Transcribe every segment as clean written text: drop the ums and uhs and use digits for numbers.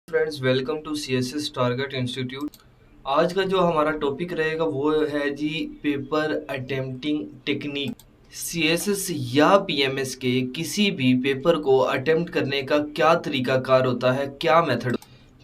Friends, welcome to CSS target institute. आज का जो हमारा टॉपिक रहेगा वो है जी पेपर अटेम्प्टिंग टेक्निक। सीएसएस या पीएमएस के किसी भी पेपर को अटेम्प्ट करने का क्या तरीकाकार होता है, क्या मेथड।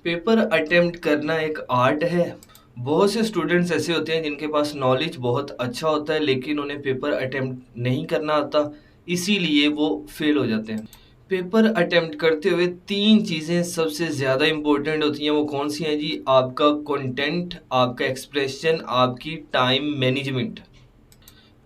पेपर अटेम्प्ट करना एक आर्ट है। बहुत से स्टूडेंट्स ऐसे होते हैं जिनके पास नॉलेज बहुत अच्छा होता है लेकिन उन्हें पेपर अटेम्प्ट नहीं करना आता, इसीलिए वो फेल हो जाते हैं। पेपर अटेम्प्ट करते हुए तीन चीज़ें सबसे ज़्यादा इम्पोर्टेंट होती हैं। वो कौन सी हैं जी? आपका कंटेंट, आपका एक्सप्रेशन, आपकी टाइम मैनेजमेंट।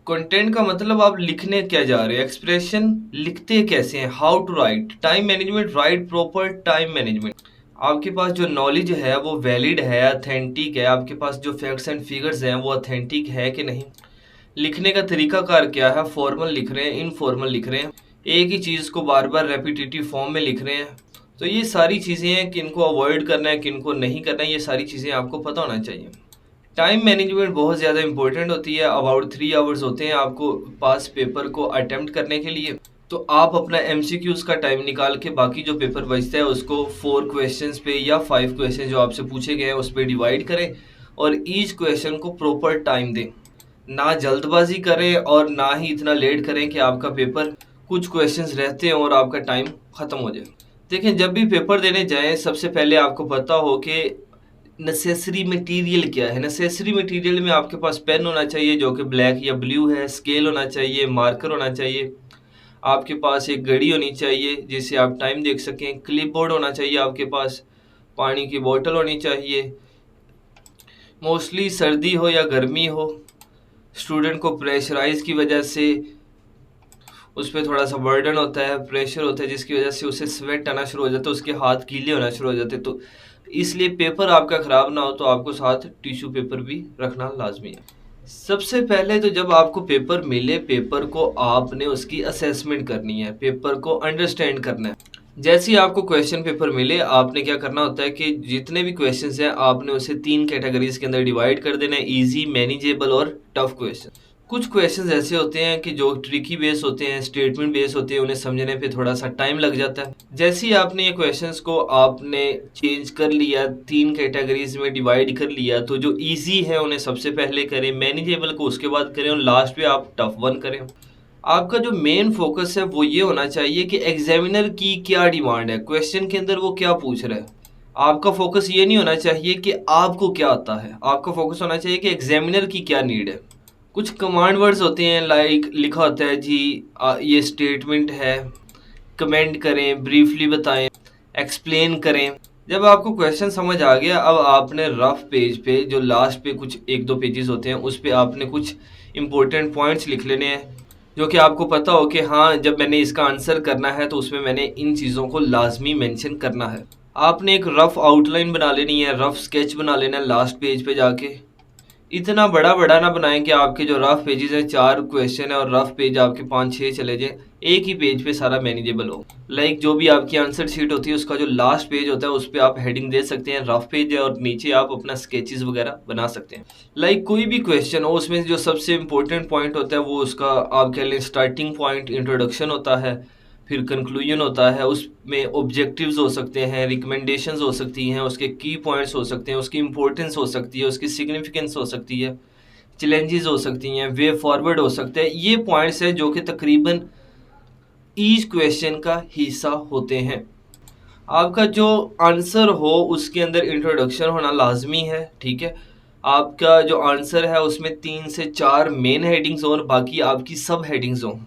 कंटेंट का मतलब आप लिखने क्या जा रहे हो, एक्सप्रेशन लिखते कैसे हैं, how to write, time management, right proper time management. आपके पास जो नॉलेज है वो वैलिड है, अथेंटिक है, आपके पास जो फैक्ट्स एंड फिगर्स हैं वो अथेंटिक है कि नहीं। लिखने का तरीकाकार क्या है, फॉर्मल लिख रहे हैं, इनफॉर्मल लिख रहे हैं, एक ही चीज़ को बार बार रेपिटेटिव फॉर्म में लिख रहे हैं। तो ये सारी चीज़ें हैं, किनको अवॉइड करना है किनको नहीं करना है, ये सारी चीज़ें आपको पता होना चाहिए। टाइम मैनेजमेंट बहुत ज़्यादा इंपॉर्टेंट होती है। अबाउट 3 आवर्स होते हैं आपको पास पेपर को अटेम्प्ट करने के लिए। तो आप अपना एमसीक्यूज का टाइम निकाल के बाकी जो पेपर बचता है उसको 4 क्वेश्चंस पे या 5 क्वेश्चन जो आपसे पूछे गए हैं उस पर डिवाइड करें और ईच क्वेश्चन को प्रॉपर टाइम दें। ना जल्दबाजी करें और ना ही इतना लेट करें कि आपका पेपर कुछ क्वेश्चंस रहते हैं और आपका टाइम ख़त्म हो जाए। देखें, जब भी पेपर देने जाएं सबसे पहले आपको पता हो कि नेसेसरी मटेरियल क्या है। नेसेसरी मटेरियल में आपके पास पेन होना चाहिए जो कि ब्लैक या ब्लू है, स्केल होना चाहिए, मार्कर होना चाहिए, आपके पास एक घड़ी होनी चाहिए जिससे आप टाइम देख सकें, क्लिपबोर्ड होना चाहिए आपके पास, पानी की बोतल होनी चाहिए। मोस्टली सर्दी हो या गर्मी हो, स्टूडेंट को प्रेशराइज की वजह से उस पर थोड़ा सा बर्डन होता है, प्रेशर होता है, जिसकी वजह से उसे स्वेट आना शुरू हो जाता है, उसके हाथ गीले होना शुरू हो जाते हैं। तो इसलिए पेपर आपका ख़राब ना हो तो आपको साथ टिश्यू पेपर भी रखना लाजमी है। सबसे पहले तो जब आपको पेपर मिले, पेपर को आपने उसकी असेसमेंट करनी है, पेपर को अंडरस्टैंड करना है। जैसे ही आपको क्वेश्चन पेपर मिले आपने क्या करना होता है कि जितने भी क्वेश्चंस हैं आपने उसे 3 कैटेगरीज के अंदर डिवाइड कर देना है, इजी, मैनेजेबल और टफ क्वेश्चन। कुछ क्वेश्चंस ऐसे होते हैं कि जो ट्रिकी बेस होते हैं, स्टेटमेंट बेस होते हैं, उन्हें समझने पे थोड़ा सा टाइम लग जाता है। जैसे ही आपने ये क्वेश्चंस को आपने चेंज कर लिया, 3 कैटेगरीज में डिवाइड कर लिया, तो जो इजी है उन्हें सबसे पहले करें, मैनेजेबल को उसके बाद करें और लास्ट पे आप टफ वन करें। आपका जो मेन फोकस है वो ये होना चाहिए कि एग्जामिनर की क्या डिमांड है, क्वेश्चन के अंदर वो क्या पूछ रहा है। आपका फोकस ये नहीं होना चाहिए कि आपको क्या आता है, आपका फोकस होना चाहिए कि एग्जामिनर की क्या नीड है। कुछ कमांड वर्ड्स होते हैं, लाइक लिखा होता है जी ये स्टेटमेंट है, कमेंट करें, ब्रीफली बताएं, एक्सप्लेन करें। जब आपको क्वेश्चन समझ आ गया, अब आपने रफ पेज पे जो लास्ट पे कुछ 1-2 पेजेस होते हैं उस पे आपने कुछ इंपॉर्टेंट पॉइंट्स लिख लेने हैं जो कि आपको पता हो कि हाँ, जब मैंने इसका आंसर करना है तो उसमें मैंने इन चीज़ों को लाजमी मेंशन करना है। आपने एक रफ आउटलाइन बना लेनी है, रफ स्केच बना लेना है लास्ट पेज पे जाके। इतना बड़ा बड़ा ना बनाएं कि आपके जो रफ पेजेस हैं 4 क्वेश्चन है और रफ पेज आपके 5-6 चले जाए, एक ही पेज पे सारा मैनेजेबल हो। लाइक जो भी आपकी आंसर शीट होती है उसका जो लास्ट पेज होता है उस पर आप हेडिंग दे सकते हैं रफ पेज है और नीचे आप अपना स्केचेस वगैरह बना सकते हैं। लाइक कोई भी क्वेश्चन हो उसमें जो सबसे इंपॉर्टेंट पॉइंट होता है वो उसका आप कह लें स्टार्टिंग पॉइंट, इंट्रोडक्शन होता है, फिर कंक्लूजन होता है, उसमें ऑब्जेक्टिव्स हो सकते हैं, रिकमेंडेशंस हो सकती हैं, उसके की पॉइंट्स हो सकते हैं, उसकी इंपॉर्टेंस हो सकती है, उसकी सिग्निफिकेंस हो सकती है, चैलेंजेस हो सकती हैं, वे फॉरवर्ड हो सकते हैं। ये पॉइंट्स हैं जो कि तकरीबन ईच क्वेश्चन का हिस्सा होते हैं। आपका जो आंसर हो उसके अंदर इंट्रोडक्शन होना लाजमी है, ठीक है। आपका जो आंसर है उसमें 3 से 4 मेन हेडिंग्स हो और बाकी आपकी सब हेडिंग्स हो।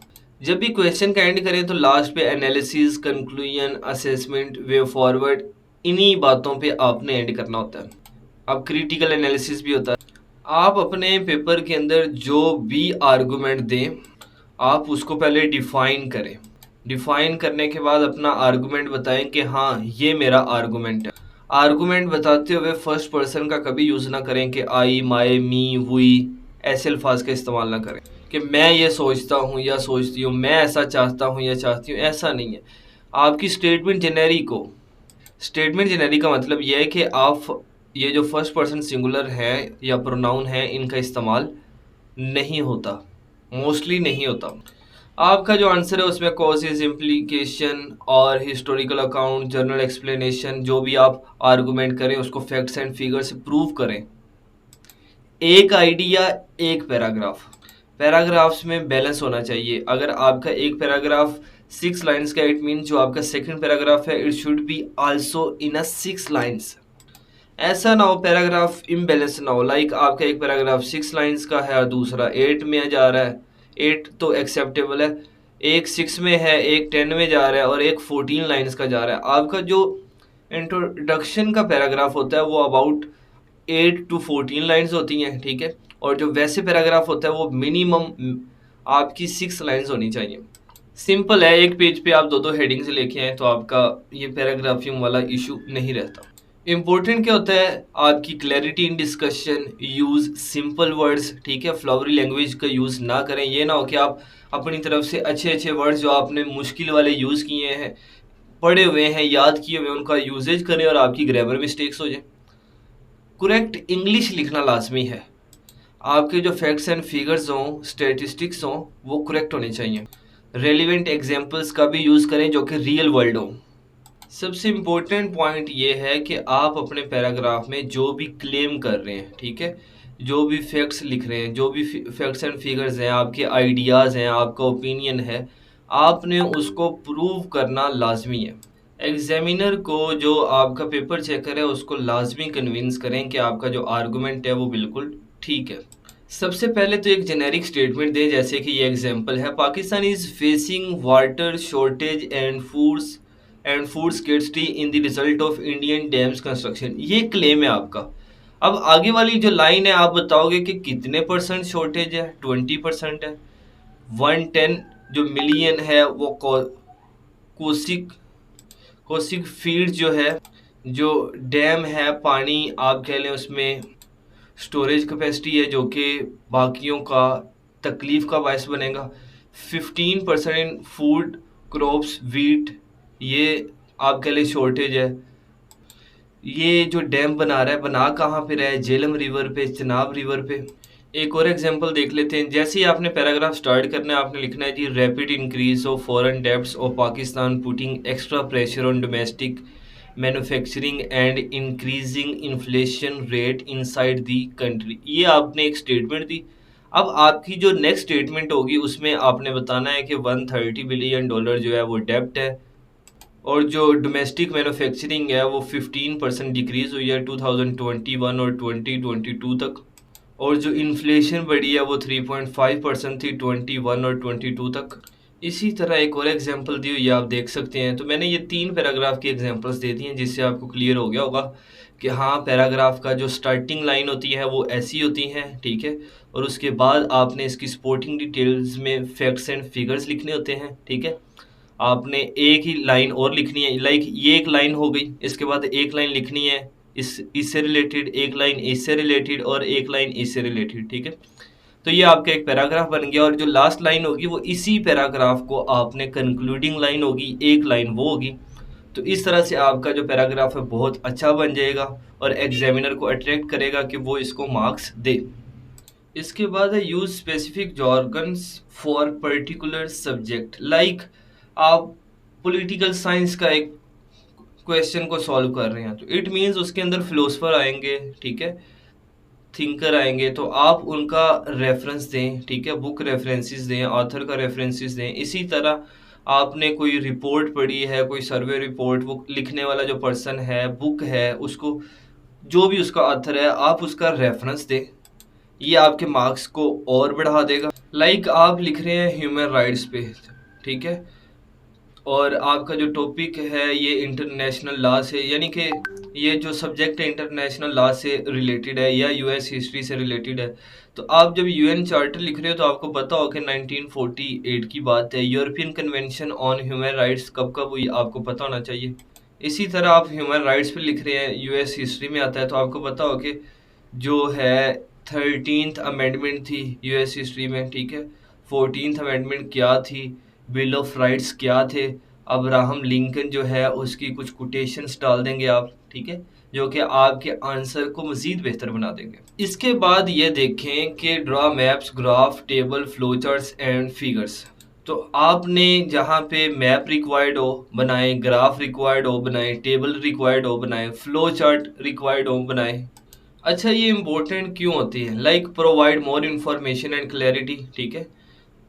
जब भी क्वेश्चन का एंड करें तो लास्ट पे analysis, conclusion, assessment, way forward, इन्हीं बातों पे आपने एंड करना होता है। अब क्रिटिकल एनालिसिस भी होता है। आप अपने पेपर के अंदर जो भी आर्गुमेंट दें आप उसको पहले डिफाइन करें। डिफाइन करने के बाद अपना आर्गुमेंट बताएं कि हाँ ये मेरा आर्गुमेंट है। आर्गुमेंट बताते हुए फर्स्ट पर्सन का कभी यूज़ ना करें कि आई, माई, मी, वी, ऐसे अल्फाज का इस्तेमाल ना करें कि मैं ये सोचता हूँ या सोचती हूँ, मैं ऐसा चाहता हूँ या चाहती हूँ, ऐसा नहीं है। आपकी स्टेटमेंट जेनेरिक हो। स्टेटमेंट जेनेरिक का मतलब यह है कि आप ये जो फर्स्ट पर्सन सिंगुलर है या प्रोनाउन है इनका इस्तेमाल नहीं होता, मोस्टली नहीं होता। आपका जो आंसर है उसमें कॉजेज, इम्प्लीकेशन और हिस्टोरिकल अकाउंट, जर्नल एक्सप्लेनेशन, जो भी आप आर्गुमेंट करें उसको फैक्ट्स एंड फिगर से प्रूव करें। एक आइडिया, एक पैराग्राफ। पैराग्राफ्स में बैलेंस होना चाहिए। अगर आपका एक पैराग्राफ 6 लाइन्स का, इट मीन जो आपका सेकंड पैराग्राफ है it should be also in a 6 lines. ऐसा ना हो पैराग्राफ इम्बैलेंस ना हो, लाइक आपका एक पैराग्राफ 6 लाइन्स का है और दूसरा 8 में जा रहा है। 8 तो एक्सेप्टेबल है, एक 6 में है, एक 10 में जा रहा है और एक 14 लाइन्स का जा रहा है। आपका जो इंट्रोडक्शन का पैराग्राफ होता है वो अबाउट 8 to 14 लाइन्स होती हैं, ठीक है। और जो वैसे पैराग्राफ होता है वो मिनिमम आपकी 6 लाइन्स होनी चाहिए। सिंपल है, एक पेज पे आप दो दो हेडिंग्स लेके आए तो आपका ये पैराग्राफिंग वाला इशू नहीं रहता। इम्पोर्टेंट क्या होता है, आपकी clarity in discussion, use simple words, ठीक है। फ्लावरी लैंग्वेज का यूज़ ना करें। ये ना हो कि आप अपनी तरफ से अच्छे अच्छे वर्ड्स जो आपने मुश्किल वाले यूज़ किए हैं, पढ़े हुए हैं, याद किए हुए, उनका यूजेज करें और आपकी ग्रामर मिस्टेक्स हो जाए। करेक्ट इंग्लिश लिखना लाजमी है। आपके जो फैक्ट्स एंड फिगर्स हों, स्टेटिस्टिक्स हों, वो करेक्ट होने चाहिए। रेलिवेंट एग्जाम्पल्स का भी यूज़ करें जो कि रियल वर्ल्ड हो। सबसे इम्पोर्टेंट पॉइंट ये है कि आप अपने पैराग्राफ में जो भी क्लेम कर रहे हैं, ठीक है, जो भी फैक्ट्स लिख रहे हैं, जो भी फैक्ट्स एंड फिगर्स हैं, आपके आइडियाज़ हैं, आपका ओपिनियन है, आपने उसको प्रूव करना लाजमी है। एग्जामिनर को, जो आपका पेपर चेकर है, उसको लाजमी कन्विंस करें कि आपका जो आर्गूमेंट है वो बिल्कुल ठीक है। सबसे पहले तो एक जेनेरिक स्टेटमेंट दें, जैसे कि ये एग्जांपल है, Pakistan is facing water shortage and food scarcity in the result of Indian dams construction. ये क्लेम है आपका। अब आगे वाली जो लाइन है आप बताओगे कि कितने परसेंट शॉर्टेज है। 20% है। 110 जो मिलियन है वो कोसिक कोसिक फीट जो है, जो डैम है, पानी आप कह लें उसमें स्टोरेज कैपेसिटी है जो कि बाकियों का तकलीफ का बायस बनेगा। 15% इन फूड क्रॉप्स वीट, ये आप कह लें शॉर्टेज है। ये जो डैम बना रहा है, बना कहाँ पे रहा है, झेलम रिवर पे, चिनाब रिवर पे। एक और एग्जांपल देख लेते हैं। जैसे ही आपने पैराग्राफ स्टार्ट करना है, आपने लिखना है जी, rapid increase of foreign debts of Pakistan putting extra pressure on domestic manufacturing and increasing inflation rate inside the country. ये आपने एक स्टेटमेंट दी। अब आपकी जो नेक्स्ट स्टेटमेंट होगी उसमें आपने बताना है कि $130 बिलियन जो है वो डेब्ट है, और जो डोमेस्टिक मैन्युफैक्चरिंग है वो 15% डिक्रीज़ हुई है 2021 और 2022 तक, और जो इन्फ्लेशन बढ़ी है वो 3.5% थी 21 और 22 तक। इसी तरह एक और एग्जांपल दी हुई है, आप देख सकते हैं। तो मैंने ये 3 पैराग्राफ की एग्जांपल्स दे दी हैं, जिससे आपको क्लियर हो गया होगा कि हाँ, पैराग्राफ का जो स्टार्टिंग लाइन होती है वो ऐसी होती हैं, ठीक है। और उसके बाद आपने इसकी सपोर्टिंग डिटेल्स में फैक्ट्स एंड फिगर्स लिखने होते हैं, ठीक है। आपने एक ही लाइन और लिखनी है, लाइक ये एक लाइन हो गई, इसके बाद एक लाइन लिखनी है इससे रिलेटेड, एक लाइन इससे रिलेटेड और एक लाइन इससे रिलेटेड, ठीक है। तो ये आपका एक पैराग्राफ बन गया, और जो लास्ट लाइन होगी वो इसी पैराग्राफ को आपने कंक्लूडिंग लाइन होगी, एक लाइन वो होगी। तो इस तरह से आपका जो पैराग्राफ है बहुत अच्छा बन जाएगा और एग्जामिनर को अट्रैक्ट करेगा कि वो इसको मार्क्स दे। इसके बाद है use specific jargons for particular subject, like आप पॉलिटिकल साइंस का एक क्वेश्चन को सॉल्व कर रहे हैं, तो इट मीन्स उसके अंदर फिलोसफर आएंगे, ठीक है, थिंकर आएंगे, तो आप उनका रेफरेंस दें, ठीक है, बुक रेफरेंसेस दें, ऑथर का रेफरेंसेस दें। इसी तरह आपने कोई रिपोर्ट पढ़ी है, कोई सर्वे रिपोर्ट, वो लिखने वाला जो पर्सन है, बुक है, उसको जो भी उसका ऑथर है आप उसका रेफरेंस दें। ये आपके मार्क्स को और बढ़ा देगा। लाइक आप लिख रहे हैं ह्यूमन राइट्स पे, ठीक है, और आपका जो टॉपिक है ये इंटरनेशनल लॉ से, यानी कि ये जो सब्जेक्ट है इंटरनेशनल लॉ से रिलेटेड है या यूएस हिस्ट्री से रिलेटेड है। तो आप जब यूएन चार्टर लिख रहे हो तो आपको पता हो कि 1948 की बात है। European convention on human rights कब कब हुई आपको पता होना चाहिए। इसी तरह आप ह्यूमन राइट्स पे लिख रहे हैं, यूएस हिस्ट्री में आता है, तो आपको पता हो कि जो है 13th अमेंडमेंट थी यूएस हिस्ट्री में, ठीक है। 14th अमेंडमेंट क्या थी, बिल ऑफ राइट्स क्या थे, अब्राहम लिंकन जो है उसकी कुछ कोटेशंस डाल देंगे आप, ठीक है, जो कि आपके आंसर को मज़ीद बेहतर बना देंगे। इसके बाद ये देखें कि draw maps, graph, table, flow charts and figures. तो आपने जहाँ पे मैप रिक्वायर्ड हो बनाए, ग्राफ रिक्वायर्ड हो बनाए, टेबल रिक्वायर्ड हो बनाए, फ्लो चार्ट रिक्वायर्ड हो बनाए। अच्छा, ये इंपॉर्टेंट क्यों होती है? Like provide more information and clarity, ठीक है।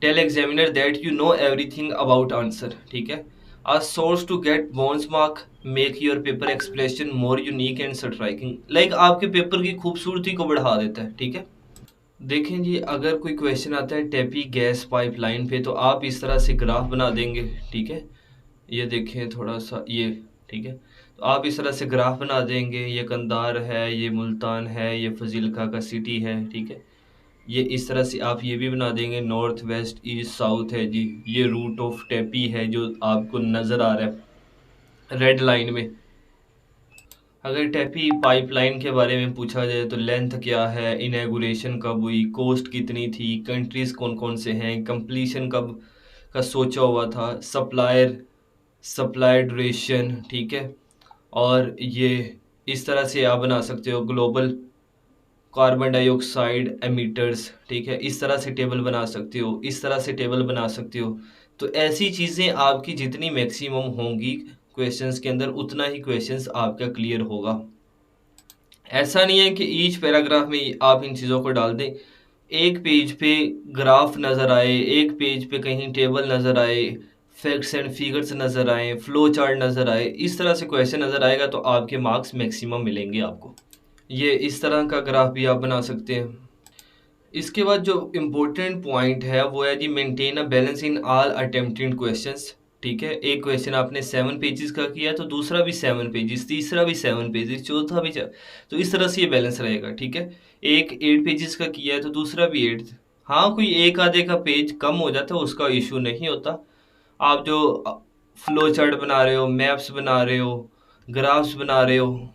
Tell examiner that you know everything about answer, ठीक है। A source to get bonus mark, make your paper expression more unique and striking. Like आपके पेपर की खूबसूरती को बढ़ा देता है, ठीक है। देखें जी, अगर कोई क्वेश्चन आता है टैपी गैस पाइपलाइन पे, तो आप इस तरह से ग्राफ बना देंगे, ठीक है। ये देखें थोड़ा सा, ये ठीक है। तो आप इस तरह से ग्राफ बना देंगे, ये कंधार है, ये मुल्तान है, ये फजीलका का सिटी है, ठीक है। ये इस तरह से आप ये भी बना देंगे, नॉर्थ वेस्ट ईस्ट साउथ है जी। ये रूट ऑफ टैपी है जो आपको नज़र आ रहा है रेड लाइन में। अगर टैपी पाइपलाइन के बारे में पूछा जाए तो लेंथ क्या है, इनैगुरेशन कब हुई, कॉस्ट कितनी थी, कंट्रीज कौन कौन से हैं, कंप्लीशन कब का सोचा हुआ था, सप्लाई ड्यूरेशन, ठीक है। और ये इस तरह से आप बना सकते हो ग्लोबल कार्बन डाइऑक्साइड एमिटर्स, ठीक है। इस तरह से टेबल बना सकते हो, इस तरह से टेबल बना सकते हो। तो ऐसी चीज़ें आपकी जितनी मैक्सिमम होंगी क्वेश्चंस के अंदर, उतना ही क्वेश्चंस आपका क्लियर होगा। ऐसा नहीं है कि ईच पैराग्राफ में आप इन चीज़ों को डाल दें। एक पेज पे ग्राफ नज़र आए, एक पेज पे कहीं टेबल नज़र आए, फैक्ट्स एंड फिगर्स नज़र आए, फ्लो चार्ट नज़र आए, इस तरह से क्वेश्चन नज़र आएगा तो आपके मार्क्स मैक्सिमम मिलेंगे आपको। ये इस तरह का ग्राफ भी आप बना सकते हैं। इसके बाद जो इम्पोर्टेंट पॉइंट है वो है जी maintain a balance in all attempted questions, ठीक है। एक क्वेश्चन आपने 7 पेजेस का किया तो दूसरा भी 7 पेजेस, तीसरा भी 7 पेजेस, चौथा भी तो इस तरह से ये बैलेंस रहेगा, ठीक है। एक 8 पेजेस का किया है तो दूसरा भी 8। हाँ, कोई एक आधे का पेज कम हो जाता है उसका इशू नहीं होता। आप जो फ्लो चार्ट बना रहे हो, मैप्स बना रहे हो, ग्राफ्स बना रहे हो,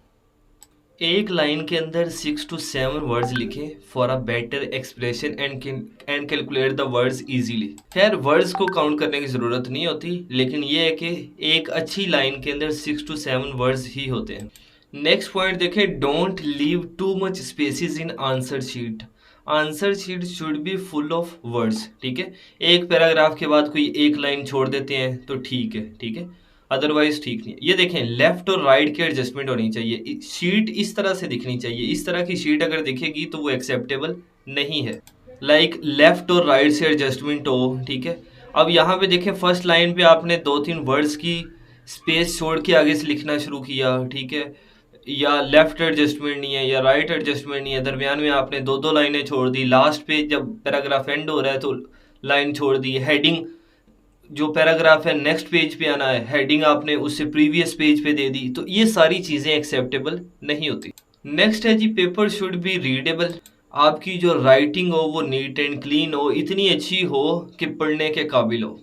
एक लाइन के अंदर 6 to 7 वर्ड्स लिखें for a better expression and calculate the words easily. खैर, वर्ड्स को काउंट करने की ज़रूरत नहीं होती, लेकिन ये है कि एक अच्छी लाइन के अंदर 6 to 7 वर्ड्स ही होते हैं। नेक्स्ट पॉइंट देखें, don't leave too much spaces in answer sheet. Answer sheet should be full of words, ठीक है। एक पैराग्राफ के बाद कोई एक लाइन छोड़ देते हैं तो ठीक है, ठीक है। अदरवाइज ठीक नहीं है। ये देखें, लेफ्ट और राइट की एडजस्टमेंट होनी चाहिए। शीट इस तरह से दिखनी चाहिए। इस तरह की शीट अगर दिखेगी तो वो एक्सेप्टेबल नहीं है। लाइक लेफ्ट और राइट से एडजस्टमेंट हो, ठीक है। अब यहाँ पे देखें, फर्स्ट लाइन पे आपने 2-3 वर्ड्स की स्पेस छोड़ के आगे से लिखना शुरू किया, ठीक है। या लेफ्ट एडजस्टमेंट नहीं है या राइट एडजस्टमेंट नहीं है, दरमियान में आपने 2-2 लाइनें छोड़ दी, लास्ट पे जब पैराग्राफ एंड हो रहा है तो लाइन छोड़ दी। हेडिंग, जो पैराग्राफ है नेक्स्ट पेज पे आना है, हेडिंग आपने उससे प्रीवियस पेज पे दे दी, तो ये सारी चीज़ें एक्सेप्टेबल नहीं होती। नेक्स्ट है जी, पेपर शुड बी रीडेबल। आपकी जो राइटिंग हो वो नीट एंड क्लीन हो, इतनी अच्छी हो कि पढ़ने के काबिल हो।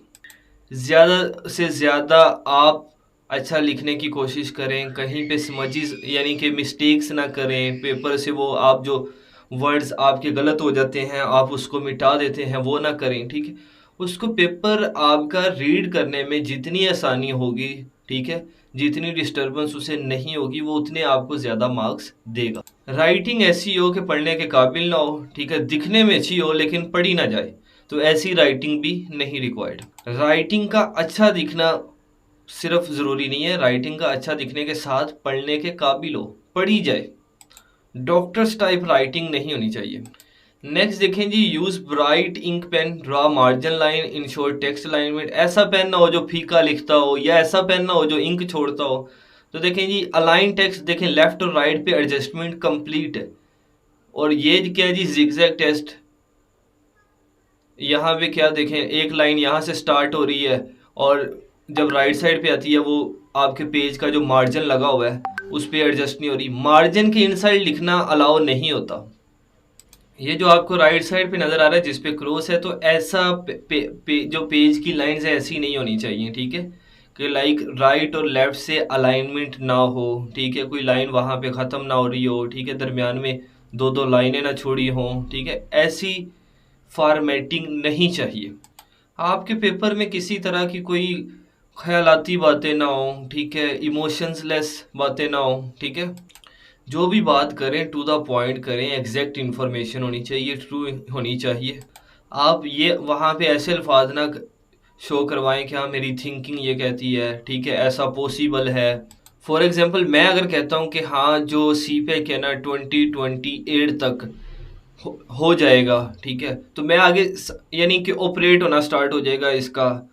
ज़्यादा से ज़्यादा आप अच्छा लिखने की कोशिश करें, कहीं पे स्मजेस यानी कि मिस्टेक्स ना करें पेपर से। वो आप जो वर्ड्स आपके गलत हो जाते हैं आप उसको मिटा देते हैं, वो ना करें, ठीक है। उसको पेपर आपका रीड करने में जितनी आसानी होगी, ठीक है, जितनी डिस्टर्बेंस उसे नहीं होगी, वो उतने आपको ज़्यादा मार्क्स देगा। राइटिंग ऐसी हो कि पढ़ने के काबिल ना हो, ठीक है, दिखने में अच्छी हो लेकिन पढ़ी ना जाए, तो ऐसी राइटिंग भी नहीं रिक्वायर्ड। राइटिंग का अच्छा दिखना सिर्फ ज़रूरी नहीं है, राइटिंग का अच्छा दिखने के साथ पढ़ने के काबिल हो, पढ़ी जाए। डॉक्टर्स टाइप राइटिंग नहीं होनी चाहिए। नेक्स्ट देखें जी, use bright ink pen, draw margin line, ensure text alignment. ऐसा पेन ना हो जो फीका लिखता हो, या ऐसा पेन ना हो जो इंक छोड़ता हो। तो देखें जी, अलाइन टेक्स्ट देखें, लेफ्ट और राइट पे एडजस्टमेंट कंप्लीट है। और ये क्या है जी, जिगजैग टेस्ट। यहाँ पे क्या देखें, एक लाइन यहाँ से स्टार्ट हो रही है और जब राइट साइड पे आती है वो आपके पेज का जो मार्जिन लगा हुआ है उस पर एडजस्ट नहीं हो रही। मार्जिन के इनसाइड लिखना अलाउ नहीं होता। ये जो आपको राइट साइड पे नज़र आ रहा है जिस पे क्रॉस है, तो ऐसा जो पेज की लाइंस है ऐसी नहीं होनी चाहिए, ठीक है। कि लाइक राइट और लेफ्ट से अलाइनमेंट ना हो, ठीक है, कोई लाइन वहाँ पे ख़त्म ना हो रही हो, ठीक है, दरमियान में 2-2 लाइनें ना छोड़ी हों, ठीक है। ऐसी फॉर्मेटिंग नहीं चाहिए। आपके पेपर में किसी तरह की कोई ख्यालाती बातें ना हो, ठीक है, इमोशंसलेस बातें ना हो, ठीक है। जो भी बात करें टू द पॉइंट करें, एग्जैक्ट इन्फॉर्मेशन होनी चाहिए, ट्रू होनी चाहिए। आप ये वहाँ पे ऐसे अल्फाज ना शो करवाएं कि हाँ मेरी थिंकिंग ये कहती है, ठीक है, ऐसा पॉसिबल है। फॉर एग्जांपल मैं अगर कहता हूँ कि हाँ जो सी पैक है ना 2028 तक हो जाएगा, ठीक है, तो मैं आगे यानी कि ऑपरेट होना स्टार्ट हो जाएगा इसका,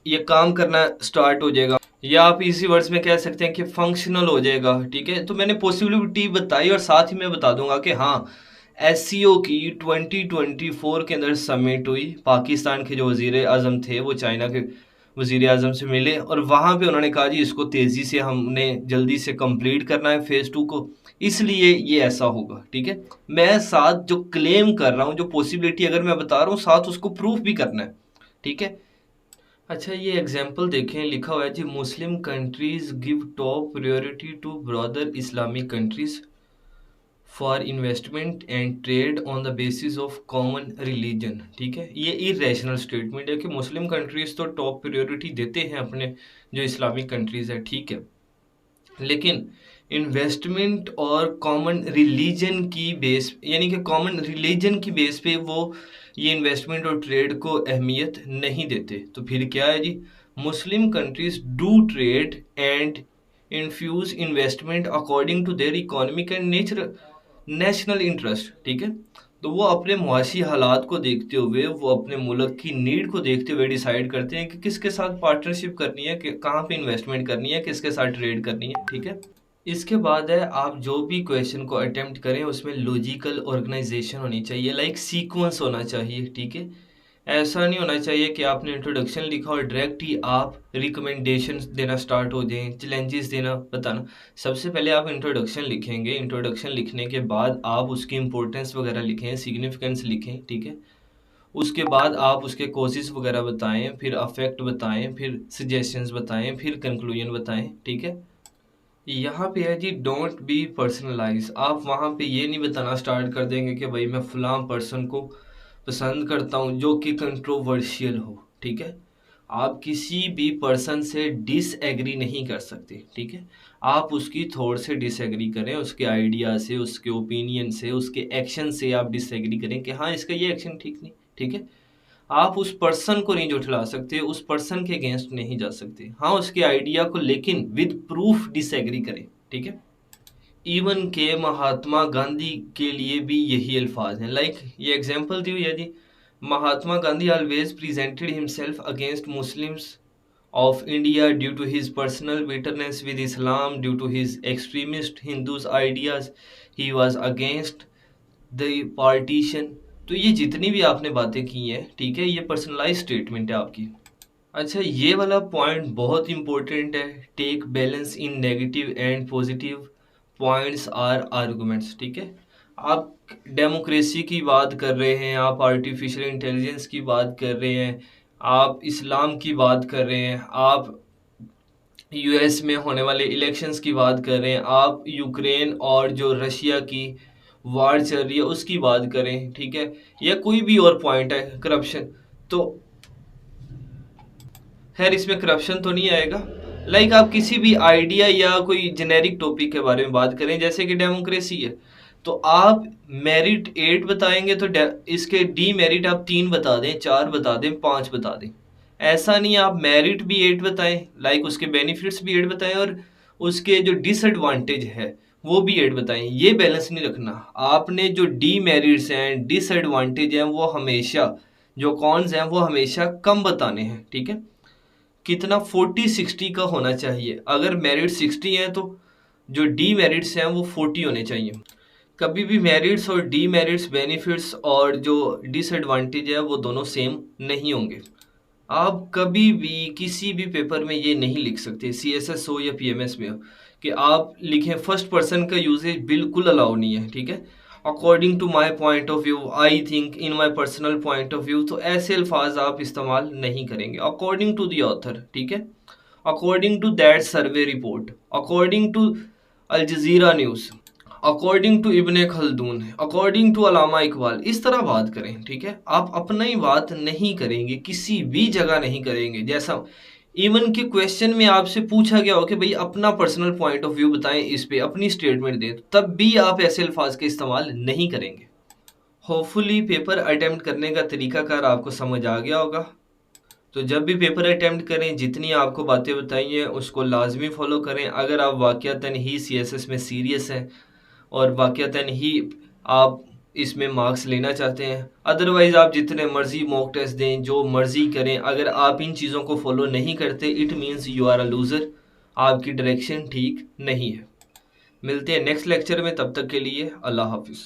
ये काम करना स्टार्ट हो जाएगा, या आप इसी वर्ड्स में कह सकते हैं कि फंक्शनल हो जाएगा, ठीक है। तो मैंने पॉसिबिलिटी बताई और साथ ही मैं बता दूंगा कि हाँ एससीओ की 2024 के अंदर समिट हुई, पाकिस्तान के जो वजीर आजम थे वो चाइना के वजीर आजम से मिले और वहाँ पे उन्होंने कहा जी इसको तेज़ी से हमने जल्दी से कंप्लीट करना है फेज़ 2 को, इसलिए ये ऐसा होगा, ठीक है। मैं साथ जो क्लेम कर रहा हूँ, जो पॉसिबिलिटी अगर मैं बता रहा हूँ, साथ उसको प्रूफ भी करना है, ठीक है। अच्छा ये एग्जाम्पल देखें, लिखा हुआ है जी Muslim countries give top priority to brother Islamic countries for investment and trade on the basis of common religion, ठीक है। ये इरेशनल स्टेटमेंट है कि मुस्लिम कंट्रीज तो टॉप प्रायोरिटी देते हैं अपने जो इस्लामिक कंट्रीज है, ठीक है, लेकिन इन्वेस्टमेंट और कॉमन रिलीजन की बेस यानी कि कॉमन रिलीजन की बेस पे वो ये इन्वेस्टमेंट और ट्रेड को अहमियत नहीं देते। तो फिर क्या है जी, Muslim countries do trade and infuse investment according to their economic and national interest, ठीक है। तो वो अपने मुआशी हालात को देखते हुए, वो अपने मुल्क की नीड को देखते हुए डिसाइड करते हैं कि किसके साथ पार्टनरशिप करनी है, कि कहाँ पे इन्वेस्टमेंट करनी है, किसके साथ ट्रेड करनी है, ठीक है। इसके बाद है आप जो भी क्वेश्चन को अटेम्प्ट करें उसमें लॉजिकल ऑर्गेनाइजेशन होनी चाहिए, लाइक सीक्वेंस होना चाहिए, ठीक है। ऐसा नहीं होना चाहिए कि आपने इंट्रोडक्शन लिखा और डायरेक्ट ही आप रिकमेंडेशन देना स्टार्ट हो जाएं, चैलेंजेस देना बताना। सबसे पहले आप इंट्रोडक्शन लिखेंगे, इंट्रोडक्शन लिखने के बाद आप उसकी इंपॉर्टेंस वगैरह लिखें, सिग्निफिकेंस लिखें, ठीक है। उसके बाद आप उसके कोजेस वगैरह बताएं, फिर अफेक्ट बताएं, फिर सजेशंस बताएं, फिर कंक्लूजन बताएं, ठीक है। यहाँ पे है जी डोंट बी पर्सनलाइज, आप वहाँ पे ये नहीं बताना स्टार्ट कर देंगे कि भाई मैं फलां पर्सन को पसंद करता हूँ जो कि कंट्रोवर्शियल हो, ठीक है। आप किसी भी पर्सन से डिसएग्री नहीं कर सकते, ठीक है। आप उसकी थॉट से डिसएग्री करें, उसके आइडिया से, उसके ओपिनियन से, उसके एक्शन से आप डिसएग्री करें कि हाँ इसका ये एक्शन ठीक नहीं, ठीक है। आप उस पर्सन को नहीं झुठला सकते, उस पर्सन के अगेंस्ट नहीं जा सकते, हाँ उसके आइडिया को लेकिन विद प्रूफ डिसएग्री करें, ठीक है। इवन के महात्मा गांधी के लिए भी यही अल्फाज हैं, लाइक ये एग्जांपल दी हुई है जी, Mahatma Gandhi always presented himself against Muslims of India due to his personal bitterness with Islam, due to his extremist Hindus ideas, he was against the partition। तो ये जितनी भी आपने बातें की हैं, ठीक है, ये पर्सनलाइज स्टेटमेंट है आपकी। अच्छा ये वाला पॉइंट बहुत इंपॉर्टेंट है, take balance in negative and positive points or arguments, ठीक है। आप डेमोक्रेसी की बात कर रहे हैं, आप आर्टिफिशियल इंटेलिजेंस की बात कर रहे हैं, आप इस्लाम की बात कर रहे हैं, आप यूएस में होने वाले इलेक्शंस की बात कर रहे हैं, आप यूक्रेन और जो रशिया की वार चल रही है उसकी बात करें, ठीक है, या कोई भी और पॉइंट है, करप्शन, तो खैर इसमें करप्शन तो नहीं आएगा। लाइक आप किसी भी आइडिया या कोई जेनेरिक टॉपिक के बारे में बात करें, जैसे कि डेमोक्रेसी है, तो आप मेरिट 8 बताएंगे तो इसके डी मेरिट आप 3 बता दें, 4 बता दें, 5 बता दें। ऐसा नहीं आप मेरिट भी 8 बताएं, लाइक उसके बेनिफिट्स भी 8 बताएं और उसके जो डिसएडवांटेज है वो भी 8 बताएं। ये बैलेंस नहीं रखना, आपने जो डी मेरिट्स हैं, डिसएडवांटेज हैं, वो हमेशा, जो कॉन्स हैं वो हमेशा कम बताने हैं, ठीक है। कितना 40-60 का होना चाहिए, अगर मेरिट 60 है तो जो डी मेरिट्स हैं वो 40 होने चाहिए। कभी भी मेरिट्स और डी मेरिट्स, बेनिफिट्स और जो डिसएडवांटेज है वो दोनों सेम नहीं होंगे। आप कभी भी किसी भी पेपर में ये नहीं लिख सकते, सीएसएस हो या पीएमएस में हो, कि आप लिखें फर्स्ट पर्सन का यूजेज बिल्कुल अलाउ नहीं है, ठीक है। According to my point of view, I think, in my personal point of view, तो ऐसे अल्फाज आप इस्तेमाल नहीं करेंगे। अकॉर्डिंग टू द ऑथर, ठीक है, according to that survey report, according to Al Jazeera news, according to Ibn Khaldun, according to Allama Iqbal, इस तरह बात करें, ठीक है। आप अपना ही बात नहीं करेंगे, किसी भी जगह नहीं करेंगे। जैसा इवन के क्वेश्चन में आपसे पूछा गया हो कि भाई अपना पर्सनल पॉइंट ऑफ व्यू बताएं, इस पे अपनी स्टेटमेंट दें, तब भी आप ऐसे अल्फाज का इस्तेमाल नहीं करेंगे। होपफुली पेपर अटेम्प्ट करने का तरीकाकार आपको समझ आ गया होगा। तो जब भी पेपर अटेम्प्ट करें, जितनी आपको बातें बताई हैं उसको लाजमी फॉलो करें। अगर आप वाक़यातन ही सीएसएस में सीरियस हैं और वाक़यातन ही आप इसमें मार्क्स लेना चाहते हैं, अदरवाइज़ आप जितने मर्ज़ी मॉक टेस्ट दें, जो मर्ज़ी करें, अगर आप इन चीज़ों को फॉलो नहीं करते, it means you are a loser. आपकी डायरेक्शन ठीक नहीं है। मिलते हैं नेक्स्ट लेक्चर में, तब तक के लिए अल्लाह हाफ़िज़।